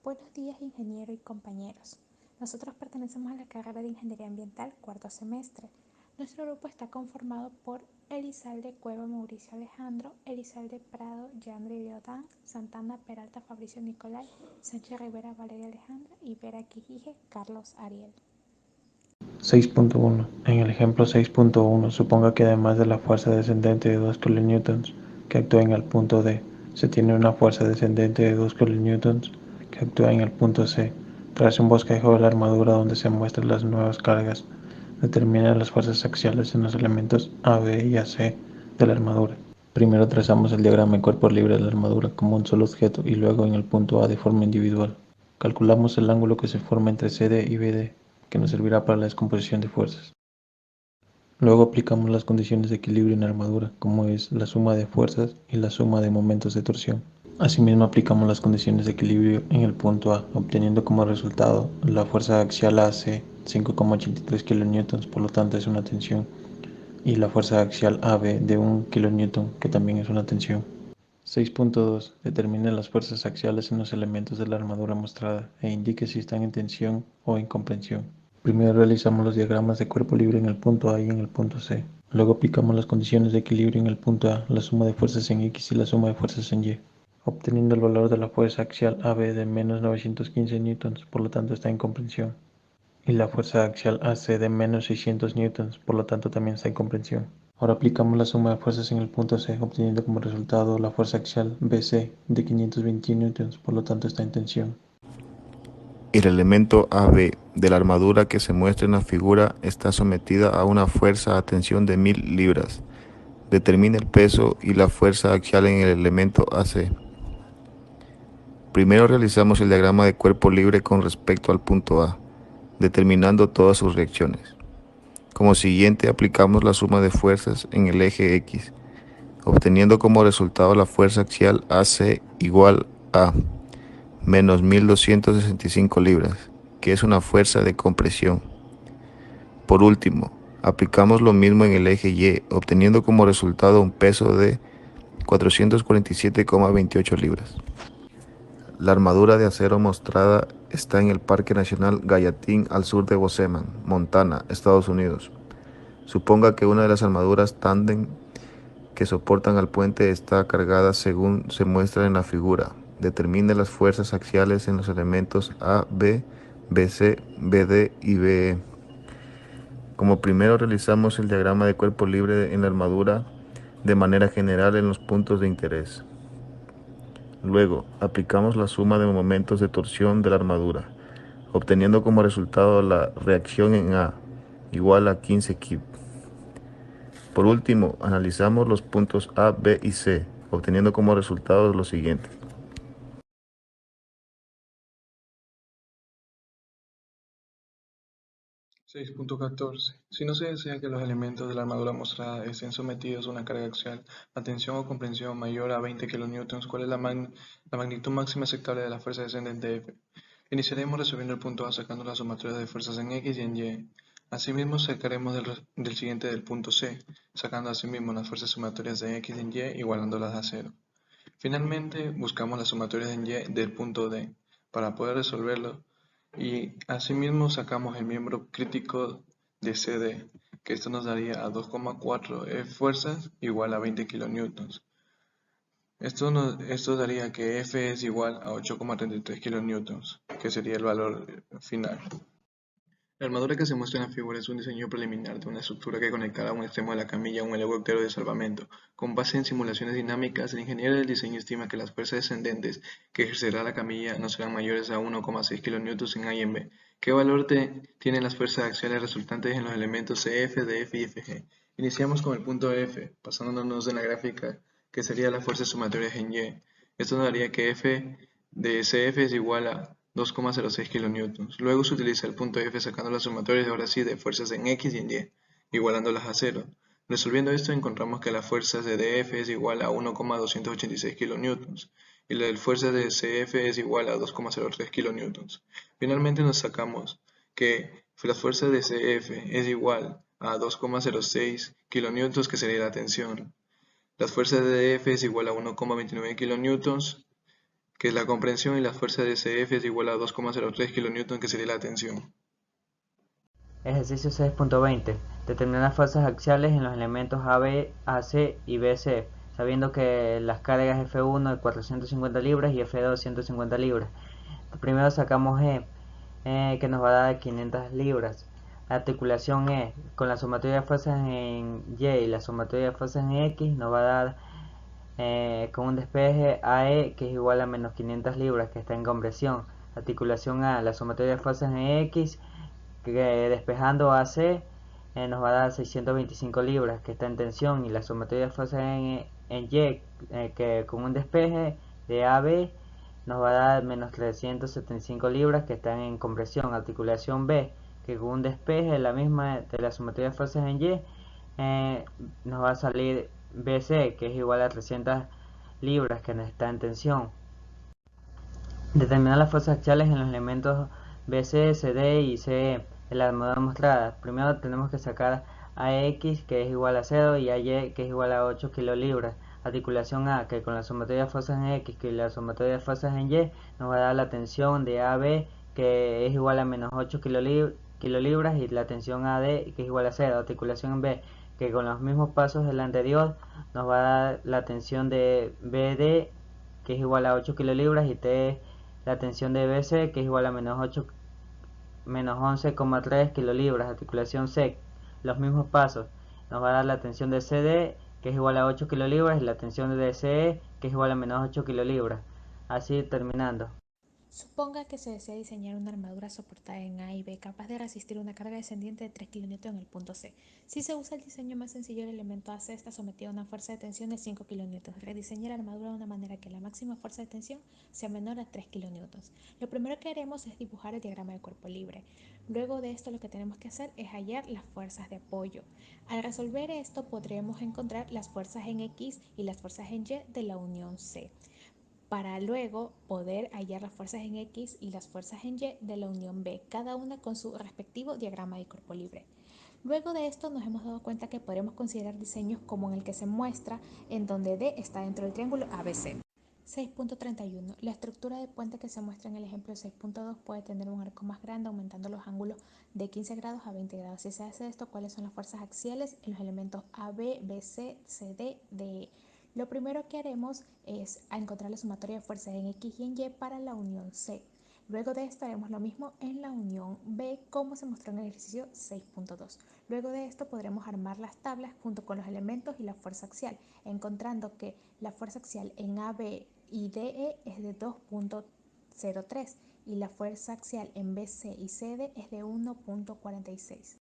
Buenos días, ingeniero y compañeros. Nosotros pertenecemos a la carrera de Ingeniería Ambiental, cuarto semestre. Nuestro grupo está conformado por Elizalde Cueva, Mauricio Alejandro, Elizalde Prado, Yandri Leodán, Santana Peralta, Fabricio Nicolai, Sánchez Rivera, Valeria Alejandra y Vera Quijije, Carlos Ariel. 6.1. En el ejemplo 6.1, suponga que además de la fuerza descendente de 2 kN que actúa en el punto D, se tiene una fuerza descendente de 2 kN que actúa en el punto C. Tras un bosquejo de la armadura donde se muestran las nuevas cargas, determina las fuerzas axiales en los elementos A, B y AC de la armadura. Primero trazamos el diagrama de cuerpo libre de la armadura como un solo objeto y luego en el punto A de forma individual. Calculamos el ángulo que se forma entre CD y BD, que nos servirá para la descomposición de fuerzas. Luego aplicamos las condiciones de equilibrio en la armadura, como es la suma de fuerzas y la suma de momentos de torsión. Asimismo aplicamos las condiciones de equilibrio en el punto A, obteniendo como resultado la fuerza axial AC 5,83 kN, por lo tanto es una tensión, y la fuerza axial AB de 1 kN, que también es una tensión. 6.2. Determine las fuerzas axiales en los elementos de la armadura mostrada e indique si están en tensión o en comprensión. Primero realizamos los diagramas de cuerpo libre en el punto A y en el punto C. Luego aplicamos las condiciones de equilibrio en el punto A, la suma de fuerzas en X y la suma de fuerzas en Y, obteniendo el valor de la fuerza axial AB de menos 915 newtons, por lo tanto está en comprensión, y la fuerza axial AC de menos 600 newtons, por lo tanto también está en comprensión. Ahora aplicamos la suma de fuerzas en el punto C, obteniendo como resultado la fuerza axial BC de 521 newtons, por lo tanto está en tensión. El elemento AB de la armadura que se muestra en la figura está sometida a una fuerza a tensión de 1000 libras. Determina el peso y la fuerza axial en el elemento AC. Primero realizamos el diagrama de cuerpo libre con respecto al punto A, determinando todas sus reacciones. Como siguiente aplicamos la suma de fuerzas en el eje X, obteniendo como resultado la fuerza axial AC igual a menos 1265 libras, que es una fuerza de compresión. Por último, aplicamos lo mismo en el eje Y, obteniendo como resultado un peso de 447,28 libras. La armadura de acero mostrada está en el Parque Nacional Gallatin al sur de Bozeman, Montana, Estados Unidos. Suponga que una de las armaduras tándem que soportan al puente está cargada según se muestra en la figura. Determine las fuerzas axiales en los elementos A, B, BC, BD y BE. Como primero realizamos el diagrama de cuerpo libre en la armadura de manera general en los puntos de interés. Luego, aplicamos la suma de momentos de torsión de la armadura, obteniendo como resultado la reacción en A, igual a 15 kip. Por último, analizamos los puntos A, B y C, obteniendo como resultado lo siguiente. (6.14) Si no se desea que los elementos de la armadura mostrada estén sometidos a una carga axial, a tensión o comprensión mayor a 20 kN, ¿cuál es la magnitud máxima aceptable de la fuerza descendente F? Iniciaremos resolviendo el punto A sacando las sumatorias de fuerzas en X y en Y. Asimismo, sacaremos del siguiente del punto C, sacando asimismo las fuerzas sumatorias de X en Y, igualándolas a 0. Finalmente, buscamos las sumatorias en Y del punto D. Para poder resolverlo, y asimismo sacamos el miembro crítico de CD, que esto nos daría a 2,4 fuerzas igual a 20 kN. Esto daría que F es igual a 8,33 kN, que sería el valor final. La armadura que se muestra en la figura es un diseño preliminar de una estructura que conectará un extremo de la camilla a un helicóptero de salvamento. Con base en simulaciones dinámicas, el ingeniero del diseño estima que las fuerzas descendentes que ejercerá la camilla no serán mayores a 1,6 kN en A y en B. ¿Qué valor tienen las fuerzas axiales resultantes en los elementos CF, DF y FG? Iniciamos con el punto F, basándonos en la gráfica, que sería las fuerzas sumatorias en Y. Esto nos daría que F de CF es igual a 2,06 kN. Luego se utiliza el punto F sacando las sumatorias ahora sí de fuerzas en X y en Y, igualándolas a 0. Resolviendo esto encontramos que la fuerza de DF es igual a 1,286 kN y la fuerza de CF es igual a 2,03 kN. Finalmente nos sacamos que la fuerza de CF es igual a 2,06 kN, que sería la tensión. La fuerza de DF es igual a 1,29 kN que es la comprensión, y la fuerza de CF es igual a 2,03 kN, que sería la tensión. Ejercicio 6.20. Determinar las fuerzas axiales en los elementos AB, AC y BC, sabiendo que las cargas F1 de 450 libras y F2 de 150 libras. Primero sacamos que nos va a dar 500 libras. La articulación E, con la sumatoria de fuerzas en Y y la sumatoria de fuerzas en X, nos va a dar con un despeje AE que es igual a menos 500 libras, que está en compresión. Articulación A, la sumatoria de fuerzas en X, que despejando AC nos va a dar 625 libras, que está en tensión, y la sumatoria de fuerzas en Y, que con un despeje de AB nos va a dar menos 375 libras, que están en compresión. Articulación B, que con un despeje la misma de la sumatoria de fuerzas en Y, nos va a salir BC, que es igual a 300 libras, que está en tensión. Determinar las fuerzas axiales en los elementos BC, CD y CE en la armadura mostrada. Primero tenemos que sacar a X, que es igual a 0, y a Y, que es igual a 8 kilolibras. Articulación A, que con la sumatoria de fuerzas en X y la sumatoria de fuerzas en Y nos va a dar la tensión de AB, que es igual a menos 8 kilolibras, y la tensión AD, que es igual a 0. Articulación B, que con los mismos pasos del anterior nos va a dar la tensión de BD, que es igual a 8 kilolibras, y T, la tensión de BC, que es igual a menos 11,3 kilolibras. Articulación C, los mismos pasos, nos va a dar la tensión de CD, que es igual a 8 kilolibras, y la tensión de DCE, que es igual a menos 8 kilolibras. Así terminando. Suponga que se desea diseñar una armadura soportada en A y B capaz de resistir una carga descendiente de 3 kN en el punto C. Si se usa el diseño más sencillo, el elemento AC está sometido a una fuerza de tensión de 5 kN. Rediseña la armadura de una manera que la máxima fuerza de tensión sea menor a 3 kN. Lo primero que haremos es dibujar el diagrama de cuerpo libre. Luego de esto lo que tenemos que hacer es hallar las fuerzas de apoyo. Al resolver esto podremos encontrar las fuerzas en X y las fuerzas en Y de la unión C, para luego poder hallar las fuerzas en X y las fuerzas en Y de la unión B, cada una con su respectivo diagrama de cuerpo libre. Luego de esto nos hemos dado cuenta que podemos considerar diseños como en el que se muestra, en donde D está dentro del triángulo ABC. 6.31. La estructura de puente que se muestra en el ejemplo 6.2 puede tener un arco más grande, aumentando los ángulos de 15 grados a 20 grados. Si se hace esto, ¿cuáles son las fuerzas axiales en los elementos AB, BC, CD, DE? Lo primero que haremos es encontrar la sumatoria de fuerzas en X y en Y para la unión C. Luego de esto haremos lo mismo en la unión B, como se mostró en el ejercicio 6.2. Luego de esto podremos armar las tablas junto con los elementos y la fuerza axial, encontrando que la fuerza axial en AB y DE es de 2.03 y la fuerza axial en BC y CD es de 1.46.